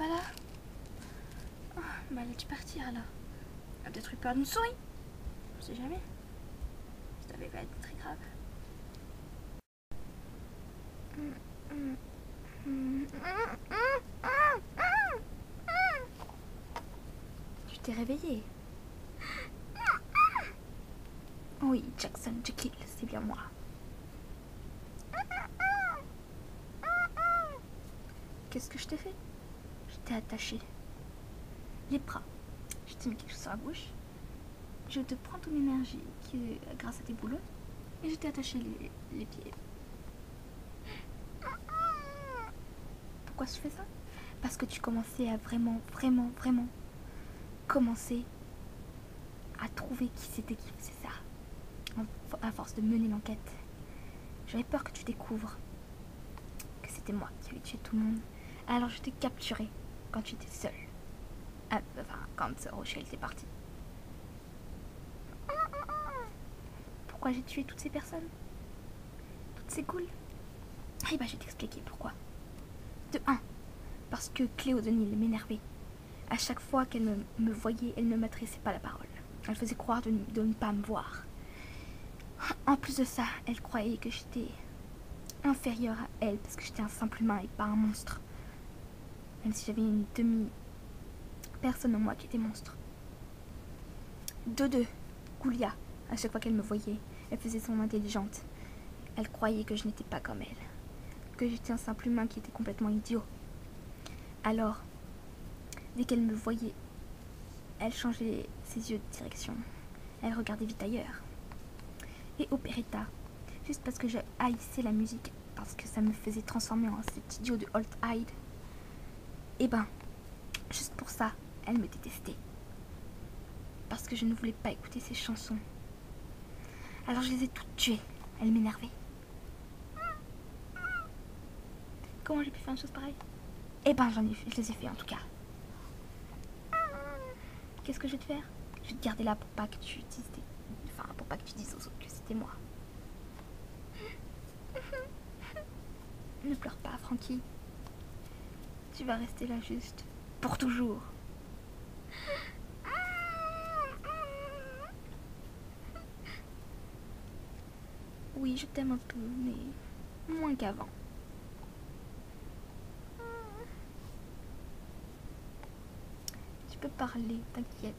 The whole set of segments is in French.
pas là? Oh, bah elle a dû partir alors. Elle a peut-être eu peur d'une souris. Je sais jamais. Ça devait pas être très grave. Tu t'es réveillée? Oui, Jackson Jekyll, c'est bien moi. Qu'est-ce que je t'ai fait? Je t'ai attaché les bras. Je t'ai mis quelque chose sur la bouche. Je te prends ton énergie qui est grâce à tes boulons. Et je t'ai attaché les pieds. Pourquoi je fais ça? Parce que tu commençais à vraiment commencer à trouver qui c'était qui faisait ça. À force de mener l'enquête, j'avais peur que tu découvres que c'était moi qui avais tué tout le monde. Alors je t'ai capturé quand tu étais seule. Enfin, quand Rochelle était partie. Pourquoi j'ai tué toutes ces personnes? Toutes ces ghouls? Eh ben, je vais t'expliquer pourquoi. De 1, parce que Cléo Denille m'énervait. À chaque fois qu'elle me voyait, elle ne m'adressait pas la parole. Elle faisait croire de ne pas me voir. En plus de ça, elle croyait que j'étais inférieure à elle parce que j'étais un simple humain et pas un monstre. Même si j'avais une demi-personne en moi qui était monstre. De 2, Goulia, à chaque fois qu'elle me voyait, elle faisait son intelligente. Elle croyait que je n'étais pas comme elle. Que j'étais un simple humain qui était complètement idiot. Alors, dès qu'elle me voyait, elle changeait ses yeux de direction. Elle regardait vite ailleurs. Et Operetta, juste parce que je haïssais la musique, parce que ça me faisait transformer en cet idiot de Old Hyde. Et ben, juste pour ça, elle me détestait. Parce que je ne voulais pas écouter ses chansons. Alors je les ai toutes tuées. Elle m'énervait. Comment j'ai pu faire une chose pareille? Eh ben, je les ai fait en tout cas. Qu'est-ce que je vais te faire? Je vais te garder là pour pas que tu dises pour pas que tu dises aux autres que c'était moi. Ne pleure pas, Frankie. Tu vas rester là juste pour toujours. Oui, je t'aime un peu, mais moins qu'avant. Tu peux parler, t'inquiète.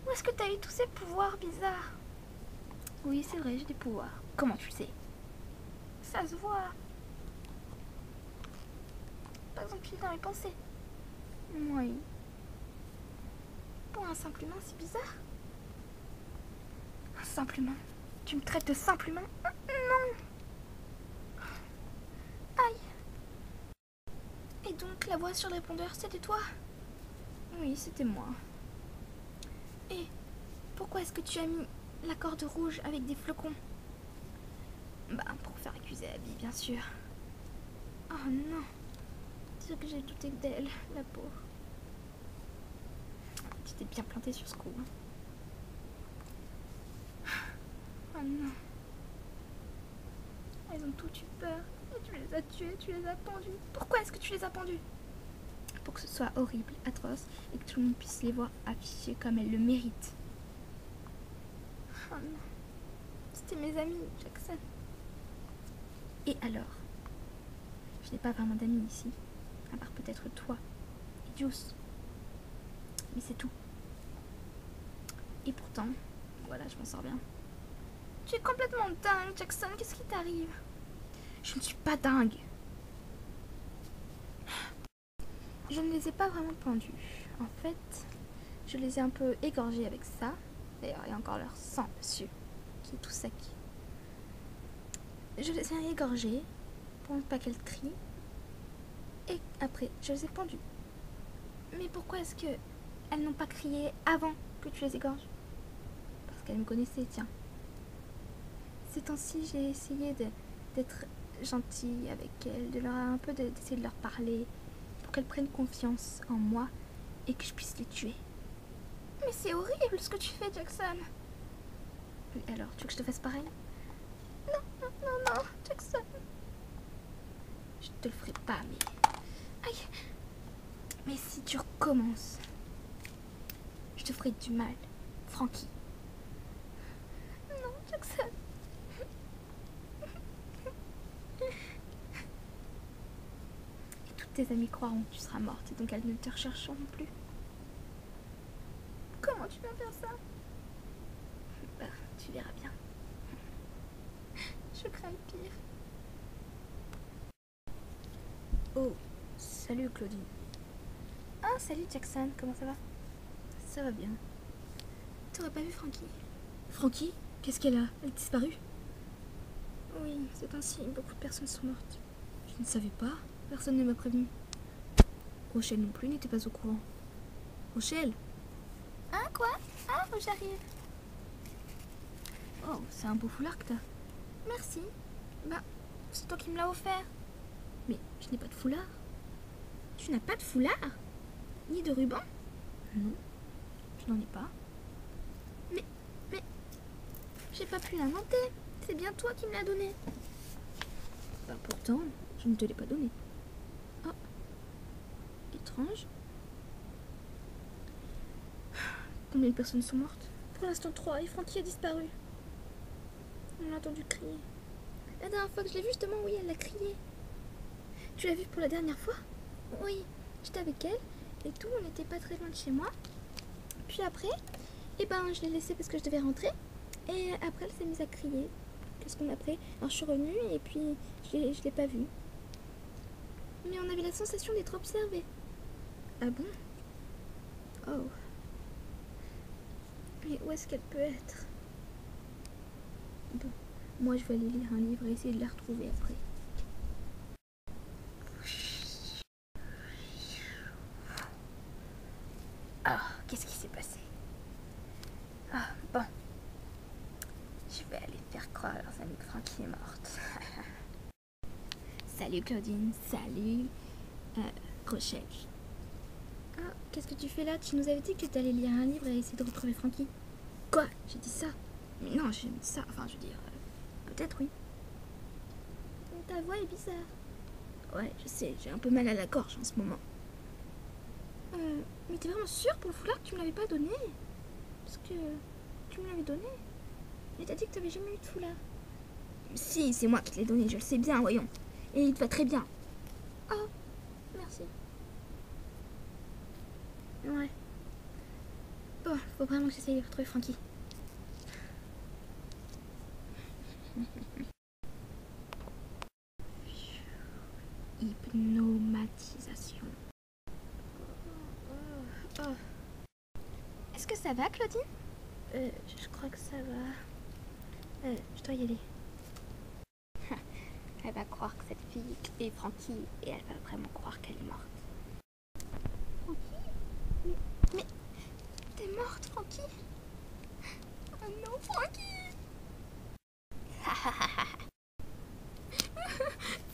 Où est-ce que t'as eu tous ces pouvoirs bizarres? Oui, c'est vrai, j'ai des pouvoirs. Comment tu le sais? Ça se voit. Par exemple, tu es dans mes pensées. Oui. Pour un simple humain, c'est bizarre. Un simple humain? Tu me traites de simple humain? Non. Aïe. Et donc, la voix sur le répondeur, c'était toi? Oui, c'était moi. Et pourquoi est-ce que tu as mis la corde rouge avec des flocons? Bah, pour faire accuser Abby, bien sûr. Oh non. C'est que j'ai douté d'elle, la pauvre. Tu t'es bien plantée sur ce coup. Oh non. Elles ont toutes eu peur. Et tu les as tuées, tu les as pendues. Pourquoi est-ce que tu les as pendues? Pour que ce soit horrible, atroce, et que tout le monde puisse les voir affichées comme elles le méritent. Oh non. C'était mes amis, Jackson. Et alors? Je n'ai pas vraiment d'amis ici, à part peut-être toi et Juice. Mais c'est tout. Et pourtant, voilà, je m'en sors bien. Tu es complètement dingue, Jackson. Qu'est-ce qui t'arrive? Je ne suis pas dingue. Je ne les ai pas vraiment pendus. En fait, je les ai un peu égorgés avec ça. D'ailleurs, il y a encore leur sang dessus, qui est tout sec. Je les ai égorgés pour ne pas qu'elles crient. Et après, je les ai pendues. Mais pourquoi est-ce que elles n'ont pas crié avant que tu les égorges? Parce qu'elles me connaissaient, tiens. Ces temps-ci, j'ai essayé d'être gentille avec elles, d'essayer de leur parler pour qu'elles prennent confiance en moi et que je puisse les tuer. Mais c'est horrible ce que tu fais, Jackson. Oui, alors, tu veux que je te fasse pareil? Non, Jackson. Je te le ferai pas, mais... Aïe. Mais si tu recommences, je te ferai du mal, Frankie. Non, Jackson. Et toutes tes amies croiront que tu seras morte et donc elles ne te rechercheront plus. Comment tu vas faire ça? Bah, tu verras bien. Je crains le pire. Oh, salut Claudine. Ah, salut Jackson, comment ça va? Ça va bien. T'aurais pas vu Frankie? Frankie? Qu'est-ce qu'elle a? Elle est disparue? Oui, c'est ainsi, beaucoup de personnes sont mortes. Je ne savais pas, personne ne m'a prévenu. Rochelle non plus n'était pas au courant. Rochelle? Hein, quoi? Ah, j'arrive. Oh, c'est un beau foulard que t'as. Merci. Bah, c'est toi qui me l'as offert. Mais je n'ai pas de foulard. Tu n'as pas de foulard? Ni de ruban? Non, je n'en ai pas. Mais, j'ai pas pu l'inventer. C'est bien toi qui me l'as donné. Bah pourtant, je ne te l'ai pas donné. Oh, étrange. Combien de personnes sont mortes? Pour l'instant 3, et Frankie a disparu. On l'a entendu crier. La dernière fois que je l'ai vue, justement, oui, elle a crié. Tu l'as vue pour la dernière fois? Oui, j'étais avec elle, et tout, on n'était pas très loin de chez moi. Puis après, je l'ai laissée parce que je devais rentrer. Et après, elle s'est mise à crier. Qu'est-ce qu'on a fait? Alors je suis revenue, et puis je l'ai pas vue. Mais on avait la sensation d'être observés. Ah bon? Oh. Mais où est-ce qu'elle peut être? Bon, moi je vais aller lire un livre et essayer de la retrouver après. Ah, qu'est-ce qui s'est passé? Ah, bon. Je vais aller faire croire à leurs amis que Frankie est morte. Salut Claudine, salut Rochelle. Ah, qu'est-ce que tu fais là? Tu nous avais dit que tu allais lire un livre et essayer de retrouver Frankie. Quoi? J'ai dit ça? Mais non, j'ai dit ça, enfin je veux dire, peut-être oui. Ta voix est bizarre. Ouais, je sais, j'ai un peu mal à la gorge en ce moment. Mais t'es vraiment sûre pour le foulard que tu me l'avais pas donné? Parce que tu me l'avais donné. Mais t'as dit que t'avais jamais eu de foulard. Si, c'est moi qui te l'ai donné, je le sais bien, voyons. Et il te va très bien. Oh, merci. Ouais. Bon, faut vraiment que j'essaye de retrouver Frankie. Hypnomatisation. Oh. Est-ce que ça va, Claudine? Je crois que ça va. Je dois y aller. Elle va croire que cette fille est Frankie et elle va vraiment croire qu'elle est morte. Frankie? Mais t'es morte, Frankie? Oh non, Frankie!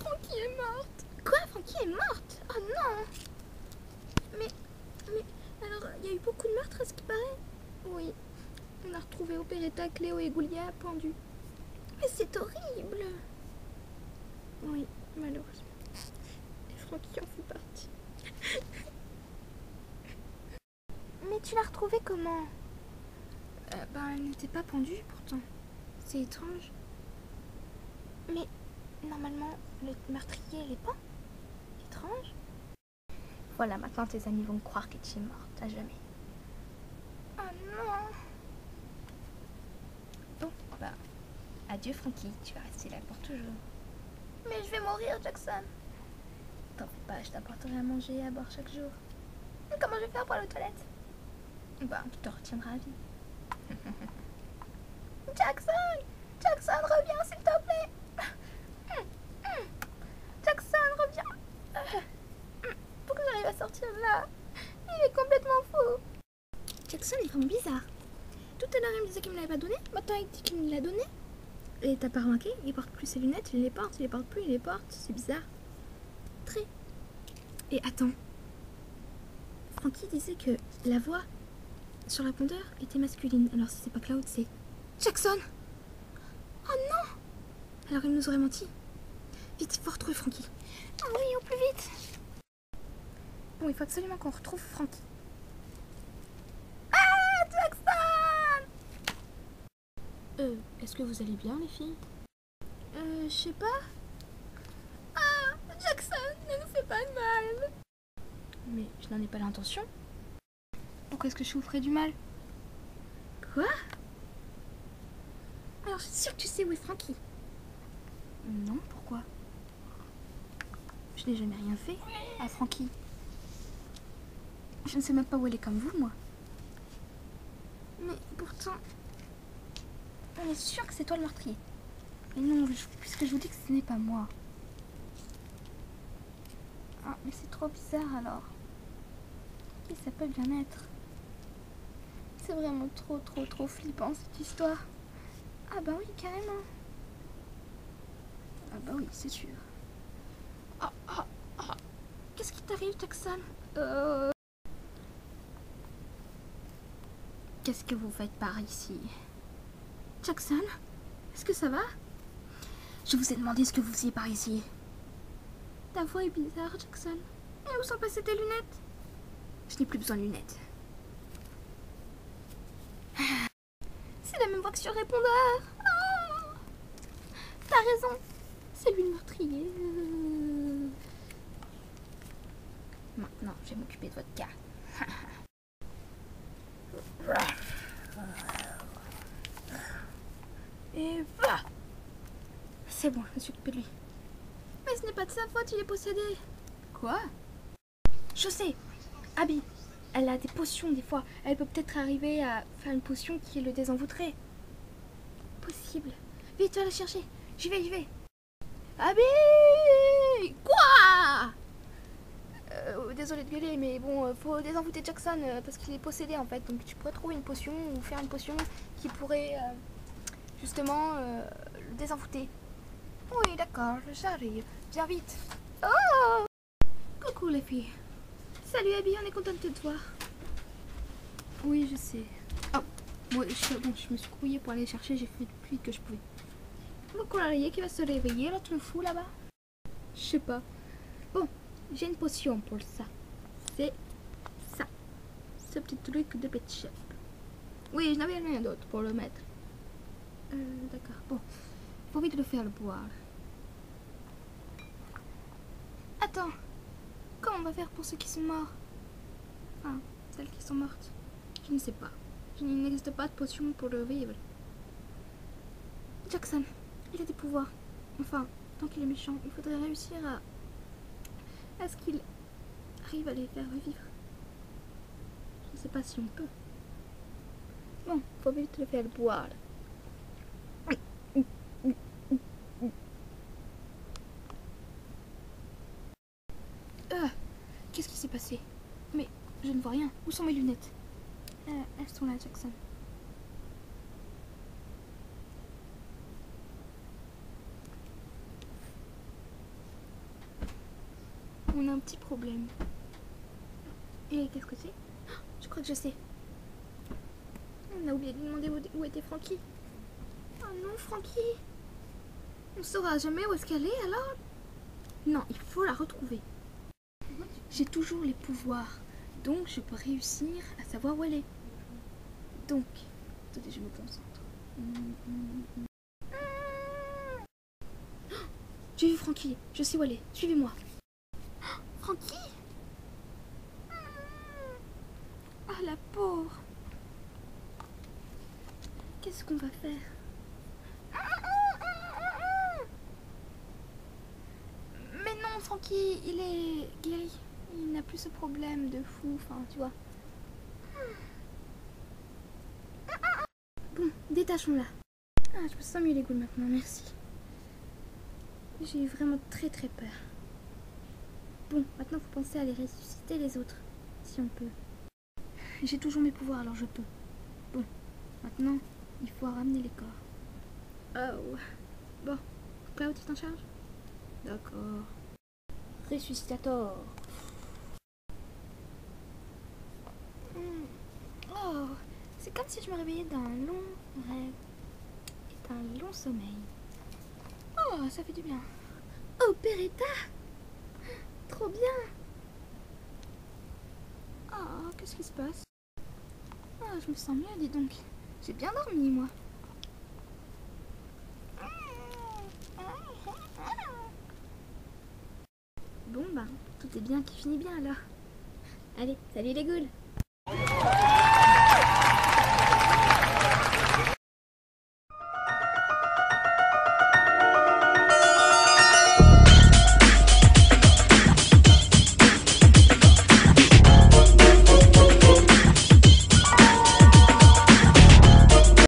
Frankie est morte! Quoi? Frankie est morte? Oh non! Mais, alors, il y a eu beaucoup de meurtres à ce qui paraît? Oui. On a retrouvé Operetta, Cléo et Goulia pendus. Mais c'est horrible! Oui, malheureusement. Et Frankie en fait partie. Mais tu l'as retrouvée comment? Elle n'était pas pendue pourtant. C'est étrange. Mais normalement, le meurtrier l'est pas. Étrange. Voilà, maintenant tes amis vont croire que tu es morte à jamais. Oh non. Bon, adieu Frankie, tu vas rester là pour toujours. Mais je vais mourir, Jackson. T'en fais pas, je t'apporterai à manger et à boire chaque jour. Comment je vais faire pour aller aux toilettes? Tu te retiendras à vie. Jackson! Jackson, reviens s'il te plaît! Jackson, reviens! Faut que j'arrive à sortir de là. Il est complètement fou. Jackson est vraiment bizarre. Tout à l'heure il me disait qu'il me l'avait pas donné, maintenant il dit qu'il me l'a donné. Et t'as pas remarqué? Il porte plus ses lunettes, il les porte, il les porte plus, il les porte, c'est bizarre. Très. Et attends. Frankie disait que la voix sur le répondeur était masculine, alors si c'est pas Cloud, c'est Jackson! Oh non! Alors il nous aurait menti. Vite, il faut retrouver Frankie. Ah oui, au plus vite. Bon, il faut absolument qu'on retrouve Frankie. Ah, Jackson! Est-ce que vous allez bien, les filles? Je sais pas. Ah, Jackson, ne nous fais pas de mal. Mais je n'en ai pas l'intention. Pourquoi est-ce que je vous ferais du mal? Quoi? Alors, je suis sûre que tu sais où est Frankie. Non, pourquoi? Je n'ai jamais rien fait à Frankie. Je ne sais même pas où elle est comme vous, moi. Mais pourtant, on est sûr que c'est toi le meurtrier. Mais non, puisque je vous dis que ce n'est pas moi. Ah, mais c'est trop bizarre alors. Qui ça peut bien être? C'est vraiment trop flippant cette histoire. Ah bah oui, carrément. Ah bah oui, c'est sûr. Ah. Qu'est-ce qui t'arrive, Jackson? Qu'est-ce que vous faites par ici? Jackson? Est-ce que ça va? Je vous ai demandé ce que vous faisiez par ici. Ta voix est bizarre, Jackson. Et où sont passées tes lunettes? Je n'ai plus besoin de lunettes. C'est la même voix que sur le répondeur. Oh, t'as raison. C'est lui le meurtrier. Maintenant, je vais m'occuper de votre cas. Et voilà. C'est bon, je me suis occupée de lui. Mais ce n'est pas de sa faute, il est possédé. Quoi? Je sais. Abby, elle a des potions des fois. Elle peut peut-être arriver à faire une potion qui le désenvoûterait. Possible. Vite, tu vas la chercher. J'y vais. Abby! Quoi? Désolée de gueuler, mais bon, faut désenvoûter Jackson parce qu'il est possédé en fait. Donc tu pourrais trouver une potion ou faire une potion qui pourrait justement le désenvoûter. Oui, d'accord, j'arrive. Viens vite. Oh! Coucou les filles. Salut Abby, on est contente de te voir. Oui, je sais. Oh, moi, je me suis couillée pour aller chercher, j'ai fait le plus vite que je pouvais. Vous croiriez qu'il va se réveiller, l'autre fou là-bas? Je sais pas. Bon, j'ai une potion pour ça. C'est ça. Ce petit truc de pet shop. Oui, je n'avais rien d'autre pour le mettre. D'accord. Bon, il faut vite le faire boire. Attends. Comment on va faire pour ceux qui sont morts? Enfin, celles qui sont mortes. Je ne sais pas. Il n'existe pas de potion pour le vivre. Jackson, il a des pouvoirs. Enfin, tant qu'il est méchant, il faudrait réussir à ce qu'il arrive à les faire revivre. Je ne sais pas si on peut. Bon, faut vite le faire boire. Qu'est-ce qui s'est passé? Mais je ne vois rien. Où sont mes lunettes? Elles sont là, Jackson. On a un petit problème. Et qu'est-ce que c'est? Je crois que je sais. On a oublié de lui demander où était Frankie. Oh non, Frankie. On saura jamais où est-ce qu'elle est alors? Non, il faut la retrouver. J'ai toujours les pouvoirs, donc je peux réussir à savoir où elle est. Donc, attendez, je me concentre. J'ai vu Frankie, je sais où elle est, suivez-moi. Frankie? Ah, la pauvre. Qu'est-ce qu'on va faire? Mais non, Frankie, il est guéri. Il n'a plus ce problème de fou, enfin, tu vois. Bon, détachons-la. Ah, je me sens mieux les gouttes maintenant, merci. J'ai eu vraiment très peur. Bon, maintenant faut penser à les ressusciter les autres, si on peut. J'ai toujours mes pouvoirs, alors je peux. Bon, maintenant, il faut ramener les corps. Oh. Bon, Cloud, tu t'en charges? D'accord. Ressuscitator. Oh, c'est comme si je me réveillais d'un long rêve et d'un long sommeil. Oh, ça fait du bien. Opéretta! Trop bien! Oh, qu'est-ce qui se passe? Ah, je me sens mieux, dis donc. J'ai bien dormi, moi. Bon, bah, tout est bien qui finit bien alors. Allez, salut les ghouls!